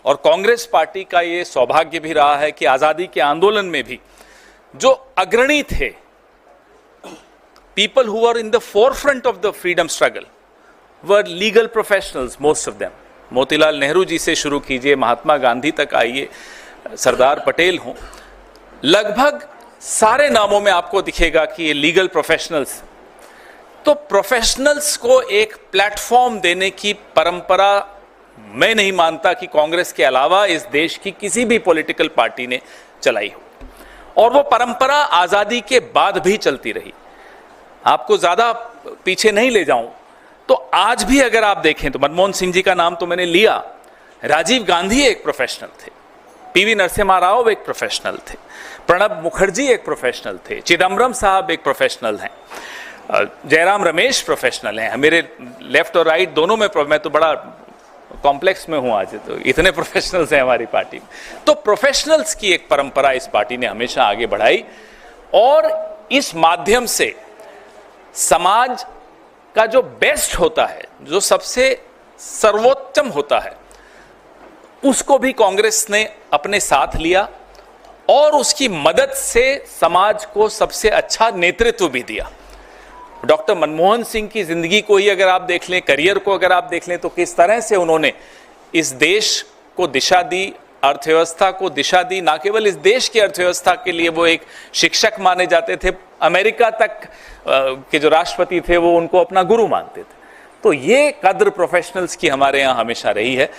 और कांग्रेस पार्टी का ये सौभाग्य भी रहा है कि आज़ादी के आंदोलन में भी जो अग्रणी थे, people who are in the forefront of the freedom struggle were legal professionals, most of them. Motilal Nehru ji से शुरू कीजिए, महात्मा गांधी तक आइए, सरदार पटेल हों, लगभग सारे नामों में आपको दिखेगा कि ये लीगल प्रोफेशनल्स। तो प्रोफेशनल्स को एक प्लेटफॉर्म देने की परंपरा मैं नहीं मानता कि कांग्रेस के अलावा इस देश की किसी भी पॉलिटिकल पार्टी ने चलाई हो, और वो परंपरा आज़ादी के बाद भी चलती रही। आपको ज़्यादा पीछे नहीं ले जाऊं तो आज भी अगर आप देखें तो मनमोहन सिंह जी का नाम तो मैंने लिया, राजीव गांधी एक प्रोफेशनल थे, पीवी नरसिम्हा राव एक प्रोफेशनल थे, प्रणब मुखर्जी एक प्रोफेशनल थे, चिदम्बरम साहब एक प्रोफेशनल हैं, जयराम रमेश प्रोफेशनल हैं। मेरे लेफ्ट और राइट दोनों में, मैं तो बड़ा कॉम्प्लेक्स में हूं आज, तो इतने प्रोफेशनल्स हैं हमारी पार्टी में। तो प्रोफेशनल्स की एक परंपरा इस पार्टी ने हमेशा आगे बढ़ाई, और इस माध्यम से समाज का जो बेस्ट होता है, जो सबसे सर्वोत्तम होता है, उसको भी कांग्रेस ने अपने साथ लिया और उसकी मदद से समाज को सबसे अच्छा नेतृत्व भी दिया। डॉक्टर मनमोहन सिंह की जिंदगी को ही अगर आप देख लें, करियर को अगर आप देख लें, तो किस तरह से उन्होंने इस देश को दिशा दी, अर्थव्यवस्था को दिशा दी। ना केवल इस देश की अर्थव्यवस्था के लिए वो एक शिक्षक माने जाते थे, अमेरिका तक के जो राष्ट्रपति थे वो उनको अपना गुरु मानते थे। तो ये कद्र प्रोफेशनल्स की हमारे यहाँ हमेशा रही है।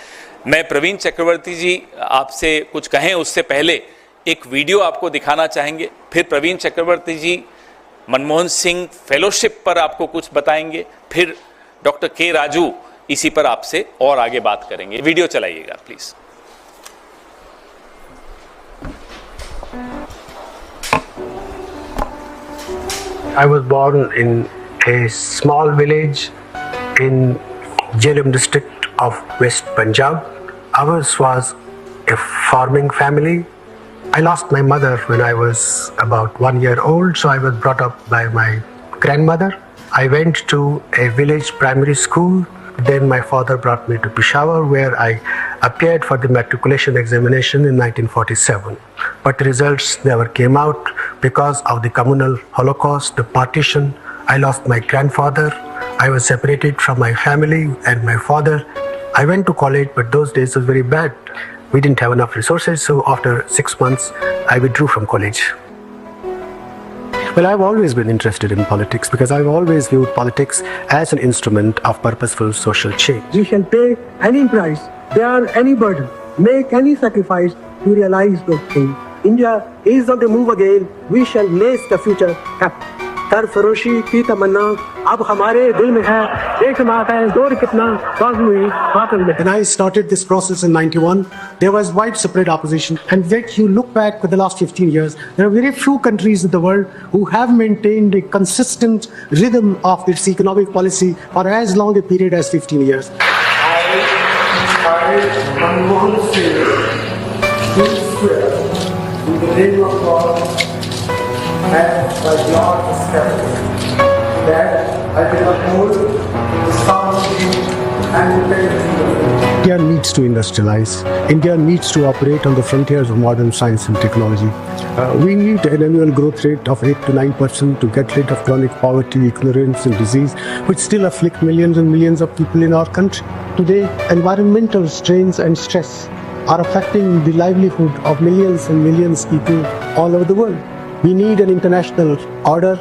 मैं प्रवीण चक्रवर्ती जी आपसे कुछ कहें उससे पहले एक वीडियो आपको दिखाना चाहेंगे, फिर प्रवीण चक्रवर्ती जी मनमोहन सिंह फेलोशिप पर आपको कुछ बताएंगे, फिर डॉक्टर के राजू इसी पर आपसे और आगे बात करेंगे। वीडियो चलाइएगा please. I was born in a small village in Jhelum district of West Punjab. Ours was a farming family. I lost my mother when I was about 1 year old, so I was brought up by my grandmother. I went to a village primary school. Then my father brought me to Peshawar, where I appeared for the matriculation examination in 1947. But the results never came out because of the communal holocaust, the partition. I lost my grandfather. I was separated from my family and my father. I went to college, but those days was very bad. We didn't have enough resources, so after 6 months, I withdrew from college. Well, I've always been interested in politics because I've always viewed politics as an instrument of purposeful social change. We shall pay any price, bear any burden, make any sacrifice to realize those things. India is on the move again. We shall lace the future happy. सरफरोशी की तमन्ना अब हमारे दिल में है, एक बात है दौर कितना बाजू हुई बातिल में. When I started this process in 91, there was widespread opposition. And when you look back for the last 15 years, there are very few countries in the world who have maintained a consistent rhythm of its economic policy for as long a period as 15 years. I, Manmohan Singh, do swear in the name of God and by God established that I will uphold the sovereignty and integrity of India. India needs to industrialize. India needs to operate on the frontiers of modern science and technology. We need an annual growth rate of 8 to 9% to get rid of chronic poverty, ignorance and disease, which still afflict millions and millions of people in our country. Today, environmental strains and stress are affecting the livelihood of millions and millions of people all over the world. We need an international order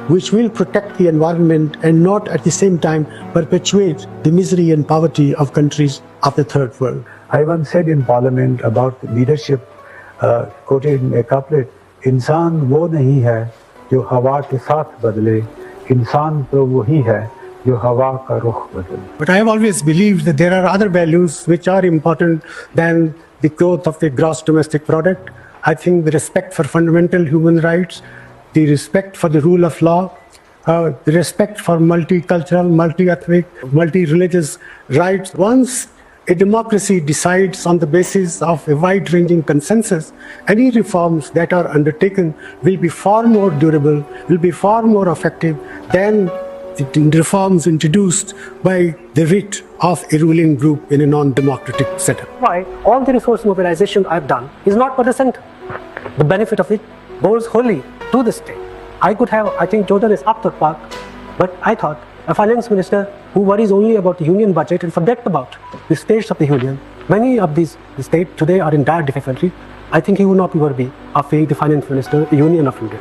which will protect the environment and not at the same time perpetuate the misery and poverty of countries of the third world. I once said in Parliament about leadership, quoted a couplet, इंसान वो नहीं है जो हवा के साथ बदले, इंसान तो वही है जो हवा का रुख बदले. But I have always believed that there are other values which are important than the growth of the gross domestic product. I think the respect for fundamental human rights, the respect for the rule of law, the respect for multicultural, multi-ethnic, multi-religious rights. Once a democracy decides on the basis of a wide-ranging consensus, any reforms that are undertaken will be far more durable, will be far more effective than the reforms introduced by the writ of a ruling group in a non-democratic setup. Why all the resource mobilization I've done is not for the center. The benefit of it goes wholly to the state. I could have, I think, chosen a Saptak Park, but I thought a finance minister who worries only about the union budget and forget about the states of the union. Many of these states today are in dire difficulty. I think he will not be worthy of being the finance minister of the Union of India.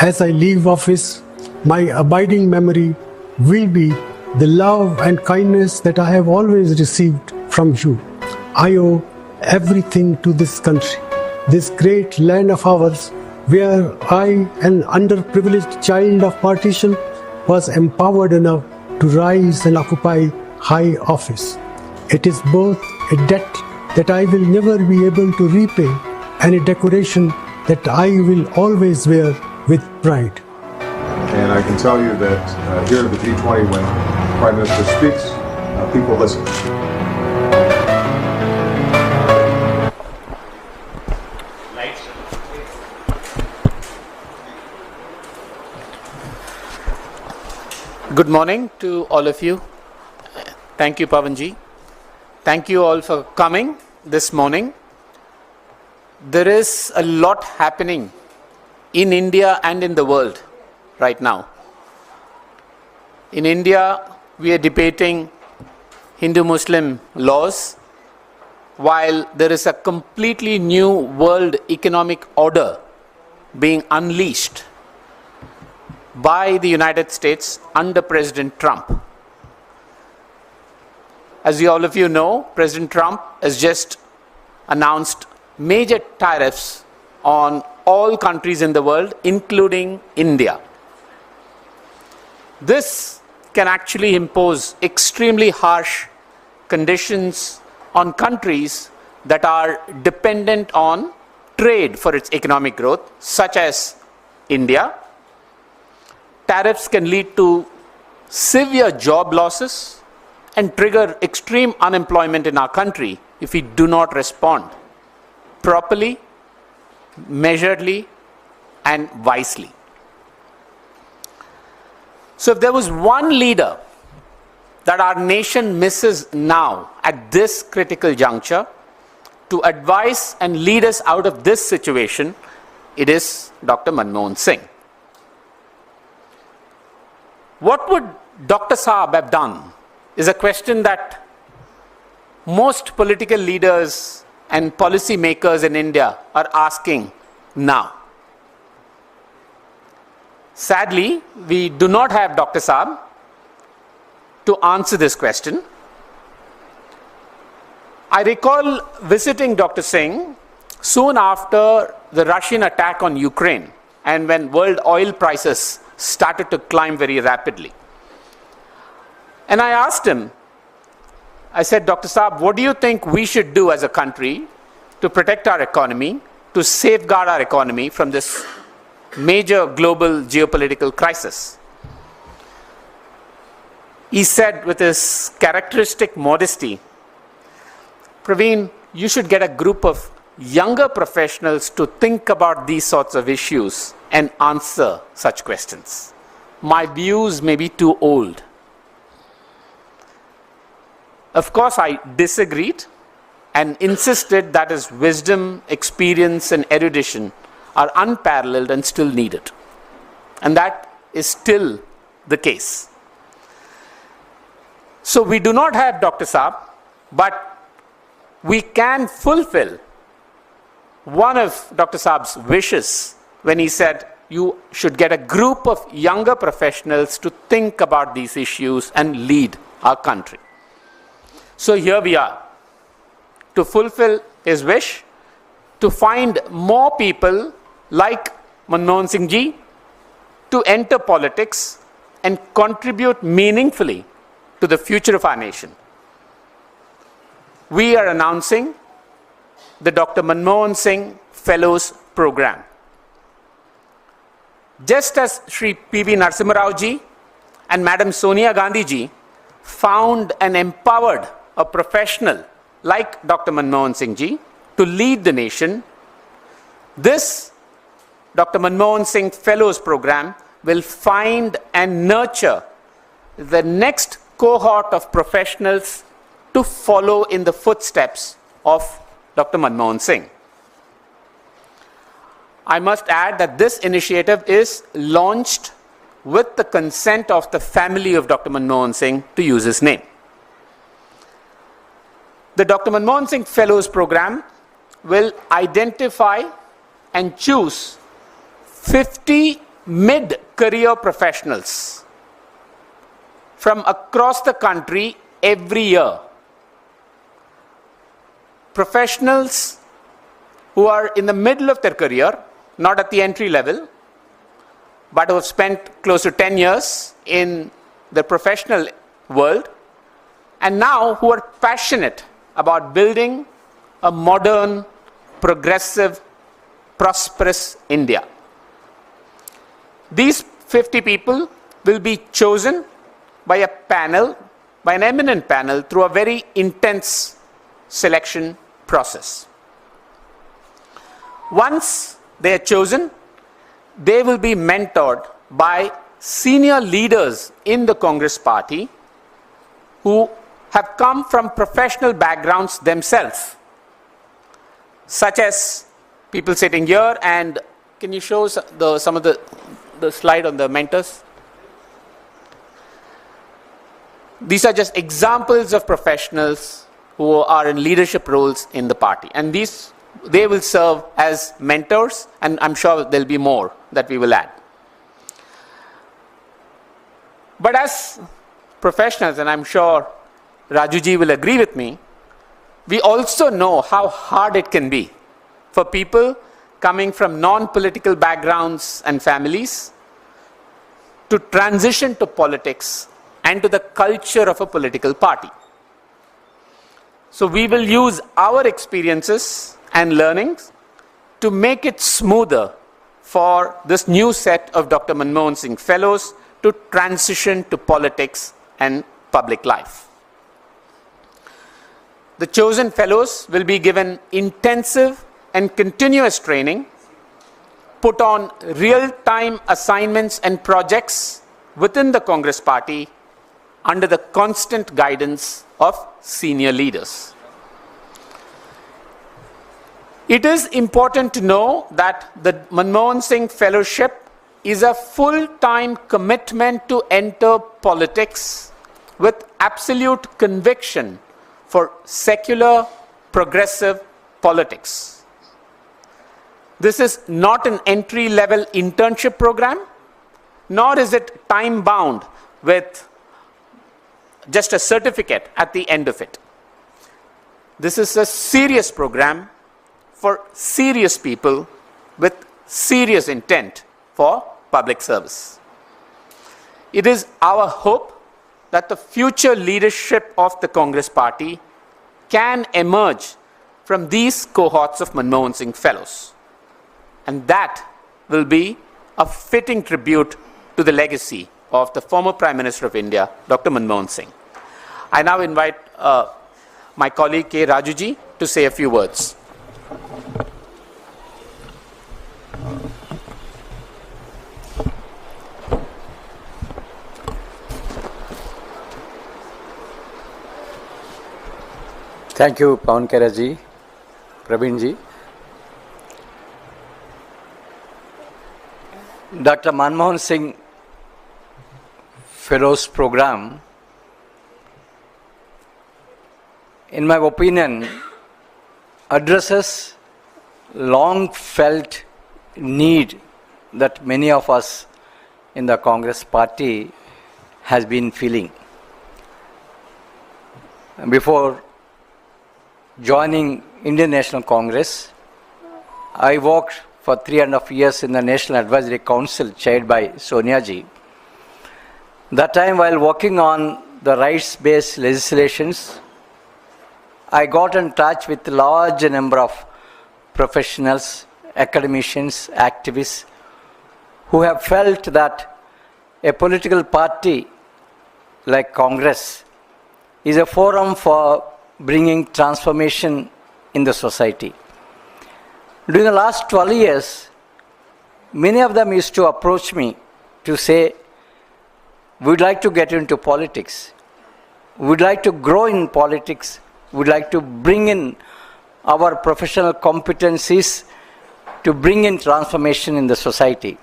As I leave office, my abiding memory will be the love and kindness that I have always received from you. I owe everything to this country, this great land of ours, where I, an underprivileged child of partition, was empowered enough to rise and occupy high office. It is both a debt that I will never be able to repay and a decoration that I will always wear with pride. And I can tell you that here at the G20, when the Prime Minister speaks, people listen. Good morning to all of you. Thank you, Pawan ji. Thank you all for coming this morning. There is a lot happening in India and in the world right now. In India, we are debating Hindu-Muslim laws, while there is a completely new world economic order being unleashed by the United States under President Trump. As all of you know, President Trump has just announced major tariffs on all countries in the world, including India. This can actually impose extremely harsh conditions on countries that are dependent on trade for its economic growth, such as India. Tariffs can lead to severe job losses and trigger extreme unemployment in our country if we do not respond properly, measuredly, and wisely. So if there was one leader that our nation misses now at this critical juncture to advise and lead us out of this situation, it is Dr. Manmohan Singh. What would Dr. Saab have done is a question that most political leaders and policy makers in India are asking now. Sadly, we do not have Dr. Saab to answer this question. I recall visiting Dr. Singh soon after the Russian attack on Ukraine and when world oil prices started to climb very rapidly. And I asked him, I said, Dr. Saab, what do you think we should do as a country to protect our economy, to safeguard our economy from this major global geopolitical crisis? He said with his characteristic modesty, Praveen, you should get a group of younger professionals to think about these sorts of issues and answer such questions. My views may be too old. Of course, I disagreed and insisted that his wisdom, experience, and erudition are unparalleled and still needed. And that is still the case. So we do not have Dr. Saab, but we can fulfill one of Dr. Saab's wishes when he said, you should get a group of younger professionals to think about these issues and lead our country. So here we are, to fulfill his wish, to find more people like Manmohan Singh ji to enter politics and contribute meaningfully to the future of our nation. We are announcing the Dr. Manmohan Singh Fellows Program. Just as Sri P.V. Narasimha Rao ji and Madam Sonia Gandhi ji found and empowered a professional like Dr. Manmohan Singh ji to lead the nation, this Dr. Manmohan Singh Fellows Program will find and nurture the next cohort of professionals to follow in the footsteps of Dr. Manmohan Singh. I must add that this initiative is launched with the consent of the family of Dr. Manmohan Singh to use his name. The Dr. Manmohan Singh Fellows Program will identify and choose 50 mid-career professionals from across the country every year. Professionals who are in the middle of their career, not at the entry level, but who have spent close to 10 years in the professional world, and now who are passionate about building a modern, progressive, prosperous India. These 50 people will be chosen by a panel, by an eminent panel, through a very intense selection process. Once they are chosen, they will be mentored by senior leaders in the Congress party who have come from professional backgrounds themselves, such as people sitting here. And can you show some of the slide on the mentors? These are just examples of professionals who are in leadership roles in the party, and they will serve as mentors, and I'm sure there'll be more that we will add. But as professionals, and I'm sure Rajuji will agree with me, we also know how hard it can be for people coming from non-political backgrounds and families to transition to politics and to the culture of a political party. So we will use our experiences and learnings to make it smoother for this new set of Dr. Manmohan Singh Fellows to transition to politics and public life. The chosen fellows will be given intensive and continuous training, put on real-time assignments and projects within the Congress party under the constant guidance of senior leaders. It is important to know that the Manmohan Singh Fellowship is a full-time commitment to enter politics with absolute conviction for secular, progressive politics. This is not an entry-level internship program, nor is it time-bound with just a certificate at the end of it. This is a serious program for serious people with serious intent for public service. It is our hope that the future leadership of the Congress party can emerge from these cohorts of Manmohan Singh Fellows. And that will be a fitting tribute to the legacy of the former Prime Minister of India, Dr. Manmohan Singh. I now invite my colleague K. Rajuji to say a few words. Thank you, Pawan Khera ji, Praveen ji. Dr. Manmohan Singh Fellows Program, in my opinion, addresses long felt need that many of us in the Congress party has been feeling. Before joining Indian National Congress, I worked for 3.5 years in the National Advisory Council chaired by Sonia ji. That time, while working on the rights-based legislations, I got in touch with a large number of professionals, academicians, activists who have felt that a political party like Congress is a forum for bringing transformation in the society. During the last 12 years, many of them used to approach me to say, would like to get into politics, would like to grow in politics, would like to bring in our professional competencies to bring in transformation in the society.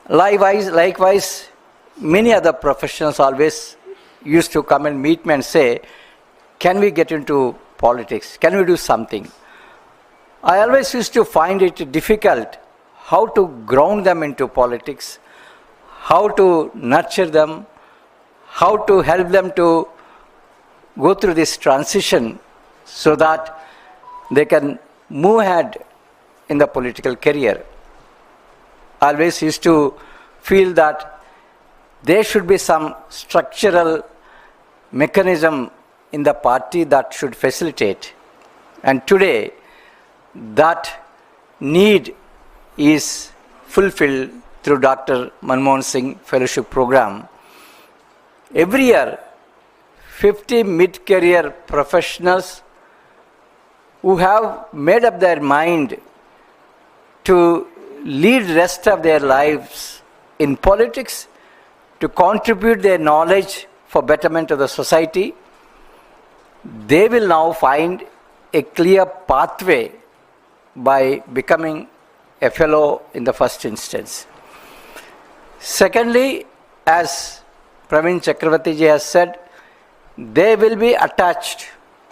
Likewise, many other professionals always used to come and meet me and say, can we get into politics? Can we do something? I always used to find it difficult how to ground them into politics, how to nurture them, how to help them to go through this transition so that they can move ahead in the political career. I always used to feel that there should be some structural mechanism in the party that should facilitate. And today, that need is fulfilled through Dr. Manmohan Singh Fellowship Program. Every year, 50 mid-career professionals who have made up their mind to lead rest of their lives in politics, to contribute their knowledge for betterment of the society, they will now find a clear pathway by becoming a fellow in the first instance. Secondly, as Praveen Chakravarty ji has said, they will be attached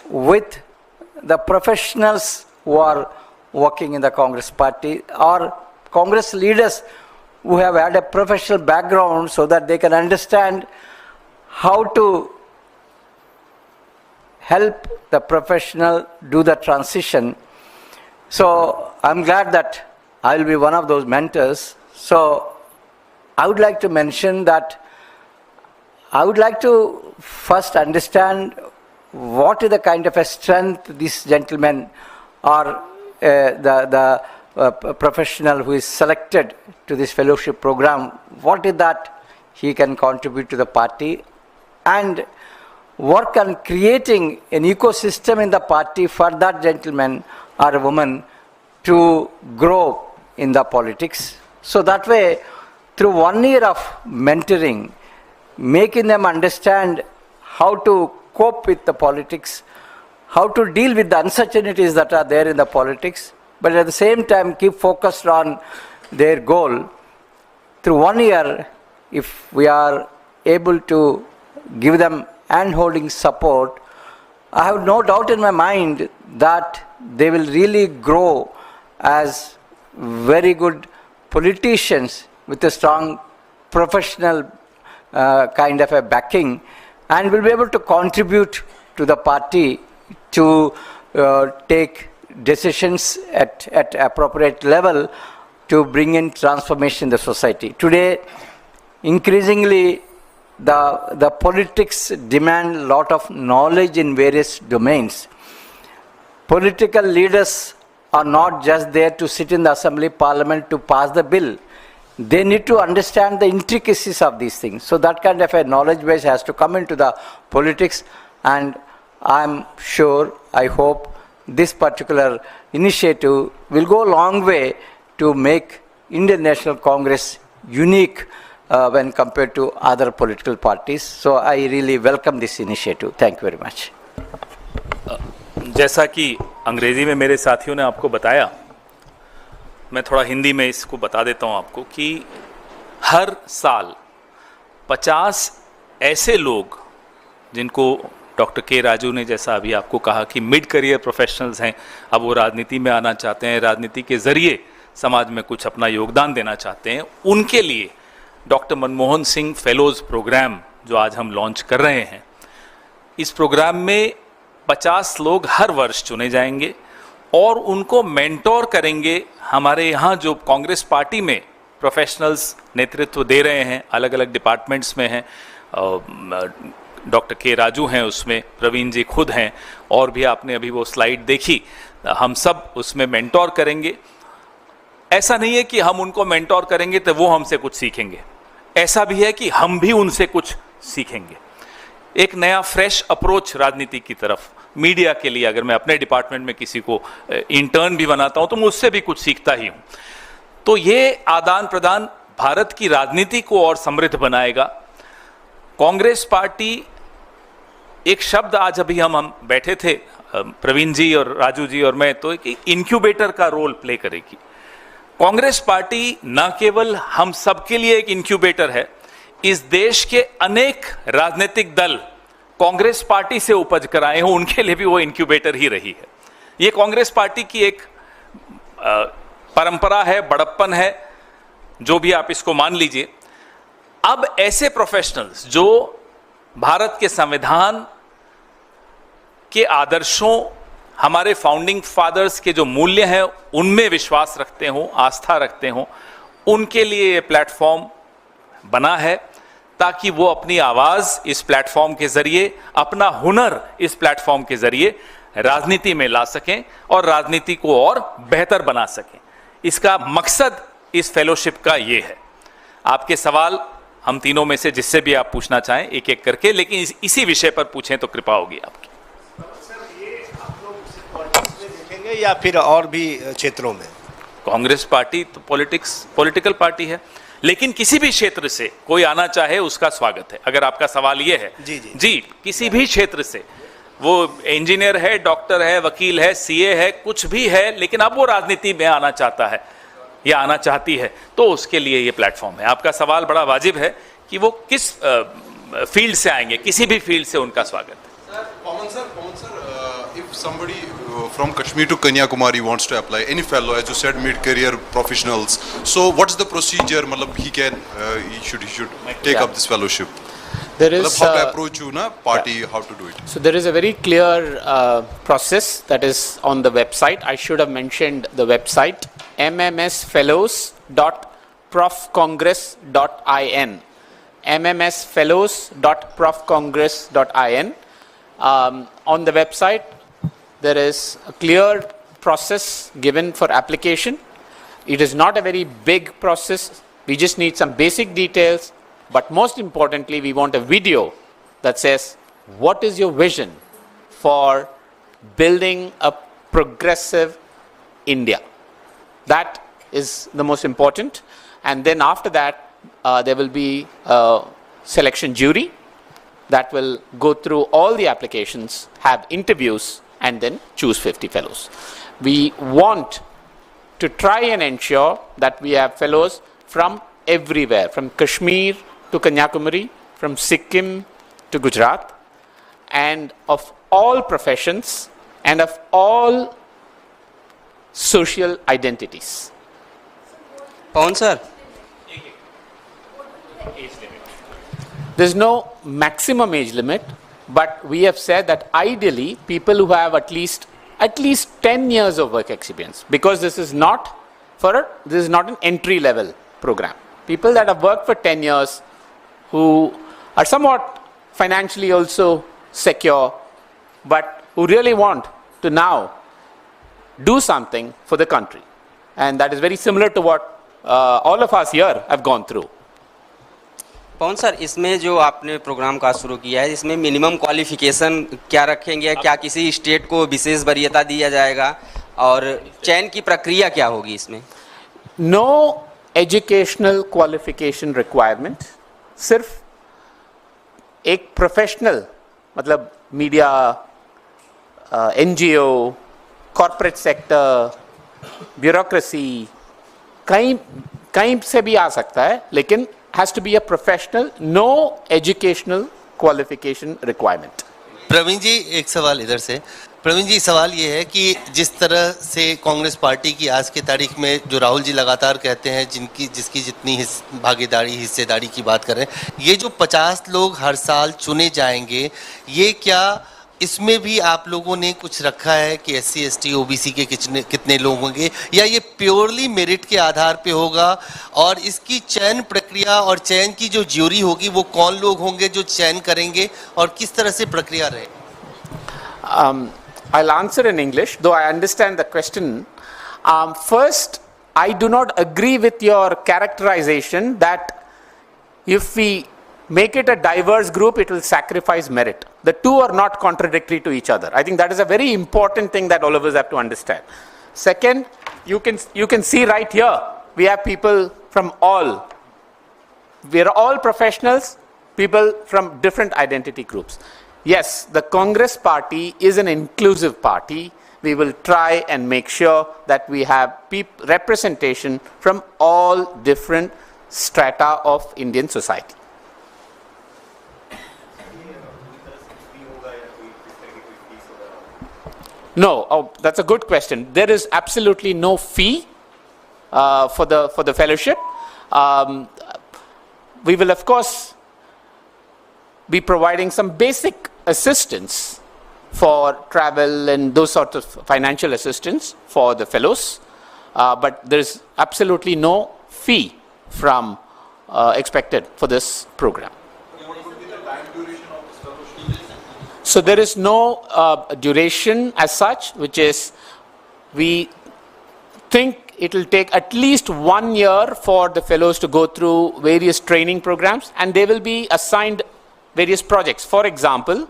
with the professionals who are working in the Congress party or Congress leaders who have had a professional background so that they can understand how to help the professional do the transition. So I'm glad that I will be one of those mentors. So I would like to mention that I would like to first understand what is the kind of a strength these gentlemen or the professional who is selected to this fellowship program, what is that he can contribute to the party, and work on creating an ecosystem in the party for that gentleman or a woman to grow in the politics. So that way, through 1 year of mentoring, making them understand how to cope with the politics, how to deal with the uncertainties that are there in the politics, but at the same time keep focused on their goal. Through 1 year, if we are able to give them hand-holding support, I have no doubt in my mind that they will really grow as very good politicians with a strong professional kind of a backing, and will be able to contribute to the party to take decisions at appropriate level to bring in transformation in the society. Today, increasingly, the politics demand a lot of knowledge in various domains. Political leaders are not just there to sit in the assembly parliament to pass the bill. They need to understand the intricacies of these things. So that kind of a knowledge base has to come into the politics, and I'm sure, I hope, this particular initiative will go a long way to make Indian National Congress unique when compared to other political parties. So I really welcome this initiative. Thank you very much. जैसा कि अंग्रेजी में मेरे साथियों ने आपको बताया, मैं थोड़ा हिंदी में इसको बता देता हूं आपको कि हर साल 50 ऐसे लोग जिनको डॉक्टर के राजू ने जैसा अभी आपको कहा कि मिड करियर प्रोफेशनल्स हैं, अब वो राजनीति में आना चाहते हैं, राजनीति के ज़रिए समाज में कुछ अपना योगदान देना चाहते हैं, उनके लिए doctor Manmohan Singh fellows programme जो आज हम लॉन्च कर रहे हैं, इस प्रोग्राम में 50 लोग हर वर्ष चुने जाएंगे और उनको मेंटोर करेंगे। हमारे यहाँ जो कांग्रेस पार्टी में प्रोफेशनल्स नेतृत्व दे रहे हैं, अलग अलग डिपार्टमेंट्स में हैं, डॉक्टर के राजू हैं उसमें, प्रवीण जी खुद हैं, और भी आपने अभी वो स्लाइड देखी, हम सब उसमें मेंटोर करेंगे। ऐसा नहीं है कि हम उनको मेंटोर करेंगे तो वो हमसे कुछ सीखेंगे, ऐसा भी है कि हम भी उनसे कुछ सीखेंगे। एक नया फ्रेश अप्रोच राजनीति की तरफ, मीडिया के लिए अगर मैं अपने डिपार्टमेंट में किसी को इंटर्न भी बनाता हूं तो मैं उससे भी कुछ सीखता ही हूं। तो ये आदान प्रदान भारत की राजनीति को और समृद्ध बनाएगा। कांग्रेस पार्टी, एक शब्द आज अभी हम बैठे थे, प्रवीण जी और राजू जी और मैं, तो एक इनक्यूबेटर का रोल प्ले करेगी। कांग्रेस पार्टी न केवल हम सबके लिए एक इनक्यूबेटर है, इस देश के अनेक राजनीतिक दल कांग्रेस पार्टी से उपज कर आए हो, उनके लिए भी वो इनक्यूबेटर ही रही है। ये कांग्रेस पार्टी की एक परंपरा है, बड़प्पन है, जो भी आप इसको मान लीजिए। अब ऐसे प्रोफेशनल्स जो भारत के संविधान के आदर्शों, हमारे फाउंडिंग फादर्स के जो मूल्य हैं उनमें विश्वास रखते हो, आस्था रखते हो, उनके लिए ये प्लेटफॉर्म बना है ताकि वो अपनी आवाज इस प्लेटफॉर्म के जरिए, अपना हुनर इस प्लेटफॉर्म के जरिए राजनीति में ला सकें और राजनीति को और बेहतर बना सकें। इसका मकसद इस फेलोशिप का ये है। आपके सवाल हम तीनों में से जिससे भी आप पूछना चाहें एक एक करके, लेकिन इसी विषय पर पूछें तो कृपा होगी आपकी। देखेंगे या फिर और भी क्षेत्रों में? कांग्रेस पार्टी तो पॉलिटिकल पार्टी है, लेकिन किसी भी क्षेत्र से कोई आना चाहे उसका स्वागत है। अगर आपका सवाल ये है, जी किसी भी क्षेत्र से, वो इंजीनियर है, डॉक्टर है, वकील है, सीए है, कुछ भी है, लेकिन अब वो राजनीति में आना चाहता है या आना चाहती है, तो उसके लिए ये प्लेटफॉर्म है। आपका सवाल बड़ा वाजिब है कि वो किस फील्ड से आएंगे, किसी भी फील्ड से उनका स्वागत है। Pawan sir, if somebody from Kashmir to Kanyakumari wants to apply, any fellow, as you said, mid-career professionals, so what's the procedure? Matlab, he should take up this fellowship. There is how to approach you, na party, how to do it. So there is a very clear process that is on the website. I should have mentioned the website, mmsfellows.profcongress.in, mmsfellows.profcongress.in. On the website, there is a clear process given for application. It is not a very big process. We just need some basic details. But most importantly, we want a video that says, what is your vision for building a progressive India? That is the most important. And then after that, there will be a selection jury that will go through all the applications, have interviews, and then choose 50 fellows. We want to try and ensure that we have fellows from everywhere, from Kashmir to Kanyakumari, from Sikkim to Gujarat, and of all professions and of all social identities. Pawan sir, there's no maximum age limit, but we have said that ideally people who have at least 10 years of work experience, because this is not an entry level program. People that have worked for 10 years, who are somewhat financially also secure, but who really want to now do something for the country. And that is very similar to what all of us here have gone through. Pawan sir, इसमें जो आपने programme का शुरू किया है, इसमें minimum qualification क्या रखेंगे? क्या किसी स्टेट को विशेष वरीयता दिया जाएगा और चयन की प्रक्रिया क्या होगी इसमें? नो एजुकेशनल क्वालिफिकेशन रिक्वायरमेंट, सिर्फ एक प्रोफेशनल, मतलब media, NGO, corporate sector, bureaucracy, कहीं से भी आ सकता है, लेकिन has to be a professional, no educational qualification requirement. Praveen जी, एक सवाल इधर से। प्रवीण जी, सवाल ये है कि जिस तरह से कांग्रेस पार्टी की आज के तारीख में, जो राहुल जी लगातार कहते हैं, जिसकी जितनी भागीदारी, हिस्सेदारी की बात कर रहे हैं, ये जो 50 लोग हर साल चुने जाएंगे, ये क्या इसमें भी आप लोगों ने कुछ रखा है कि SC ST OBC के कितने लोग होंगे, या ये प्योरली मेरिट के आधार पे होगा? और इसकी चयन प्रक्रिया और चयन की जो ज्यूरी होगी, वो कौन लोग होंगे जो चयन करेंगे और किस तरह से प्रक्रिया रहे? I'll answer in English, though I understand the question. First, I do not agree with your characterization that if we make it a diverse group, it will sacrifice merit. The two are not contradictory to each other. I think that is a very important thing that all of us have to understand. Second, you can see right here, we have people from all we are all professionals, people from different identity groups. Yes, the Congress party is an inclusive party. We will try and make sure that we have representation from all different strata of Indian society. No, that's a good question. There is absolutely no fee for the fellowship. We will, of course, be providing some basic assistance for travel and those sorts of financial assistance for the fellows, but there is absolutely no fee from expected for this program. So there is no duration as such, which is, we think it will take at least 1 year for the fellows to go through various training programs, and they will be assigned various projects. For example,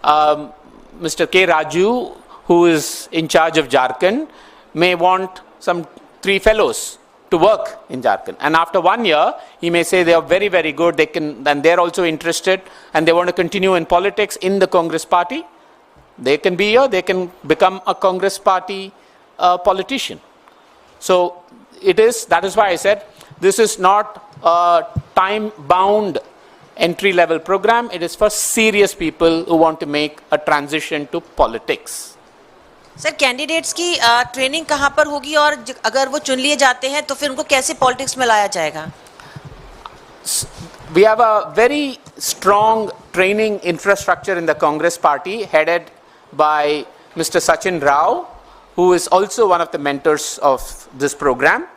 Mr. K. Raju, who is in charge of Jharkhand, may want some 3 fellows to work in Jharkhand. And after 1 year, he may say they are very, very good, they can, and they're also interested, and they want to continue in politics in the Congress party. They can be here, they can become a Congress party politician. So that is why I said, this is not a time-bound entry-level program. It is for serious people who want to make a transition to politics. Sir, candidates की training कहाँ पर होगी और अगर वो चुन लिए जाते हैं तो फिर उनको कैसे पॉलिटिक्स में लाया जाएगा? We have a very strong training infrastructure in the Congress party headed by Mr. Sachin Rao, who is also one of the mentors of this program,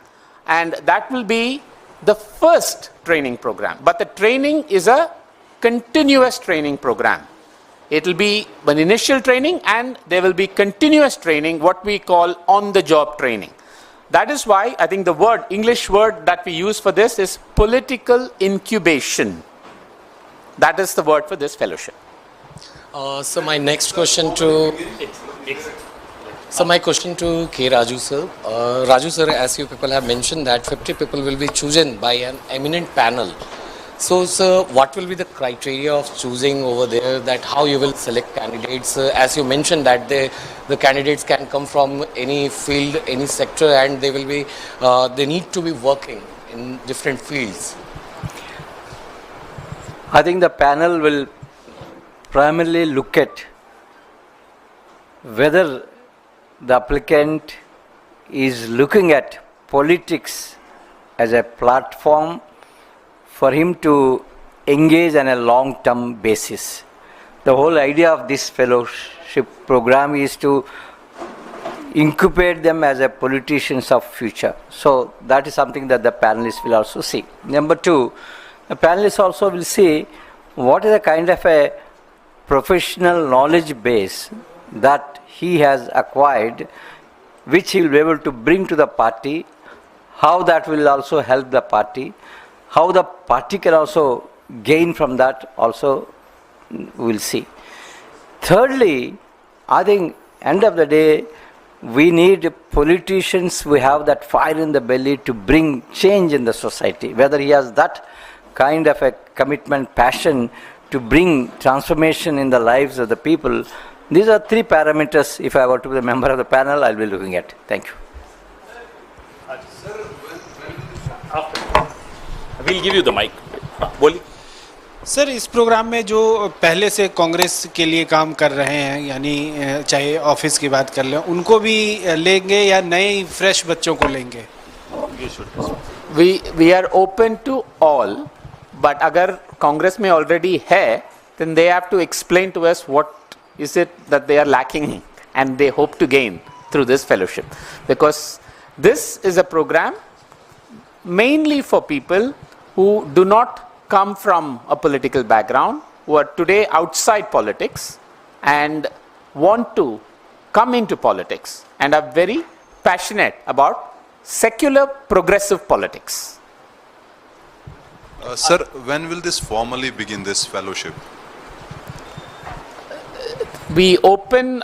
and that will be the first training program. But the training is a continuous training program. It will be an initial training and there will be continuous training, what we call on-the-job training. That is why I think the English word that we use for this is political incubation. That is the word for this fellowship. So my question to K. Raju sir. Raju sir, as you people have mentioned that 50 people will be chosen by an eminent panel. So, sir, what will be the criteria of choosing over there, that how you will select candidates? As you mentioned that the candidates can come from any field, any sector, and they will be, they need to be working in different fields. I think the panel will primarily look at whether the applicant is looking at politics as a platform for him to engage on a long-term basis. The whole idea of this fellowship program is to incubate them as a politicians of future. So that is something that the panelists will also see. Number 2, the panelists also will see what is the kind of a professional knowledge base that he has acquired, which he will be able to bring to the party, how that will also help the party, how the party can also gain from that also we'll see. Thirdly, I think end of the day, we need politicians who have that fire in the belly to bring change in the society. Whether he has that kind of a commitment, passion to bring transformation in the lives of the people. These are 3 parameters, if I were to be a member of the panel, I'll be looking at. Thank you. We'll give you the mic. बोलिए. Sir, इस programme में जो पहले से कांग्रेस के लिए काम कर रहे हैं, यानी चाहे ऑफिस की बात कर लें, उनको भी लेंगे या नए फ्रेश बच्चों को लेंगे? We are open to all, but अगर कांग्रेस में already है, then they have to explain to us what is it that they are lacking and they hope to gain through this fellowship. Because this is a program mainly for people who do not come from a political background, who are today outside politics and want to come into politics and are very passionate about secular progressive politics. Sir, when will this formally begin, this fellowship? We open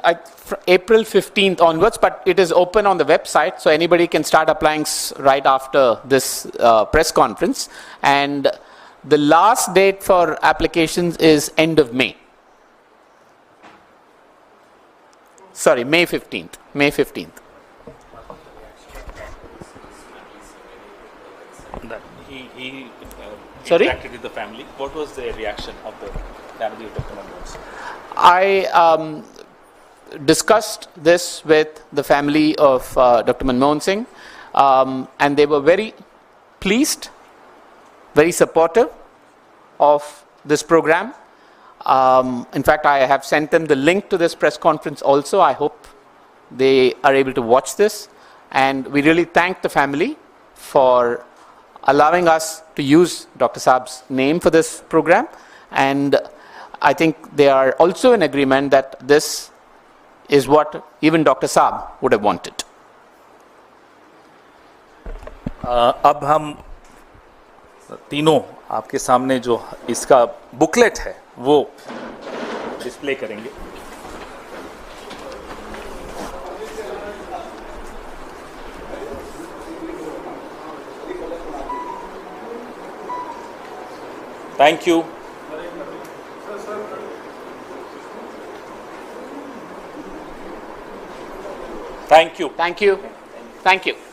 April 15th onwards, but it is open on the website, so anybody can start applying right after this press conference. And The last date for applications is end of May. Sorry, May 15th. May 15th. That he Sorry? interacted with the family. What was the reaction of the family of Dr. Manmohan Singh? I discussed this with the family of Dr. Manmohan Singh, and they were very pleased, very supportive of this program. In fact, I have sent them the link to this press conference also. I hope they are able to watch this. And we really thank the family for allowing us to use Dr. Saab's name for this program. And I think they are also in agreement that this is what even Dr. Saab would have wanted. अब हम तीनों आपके सामने जो इसका booklet है वो display करेंगे. Thank you. Thank you. Thank you. Thank you.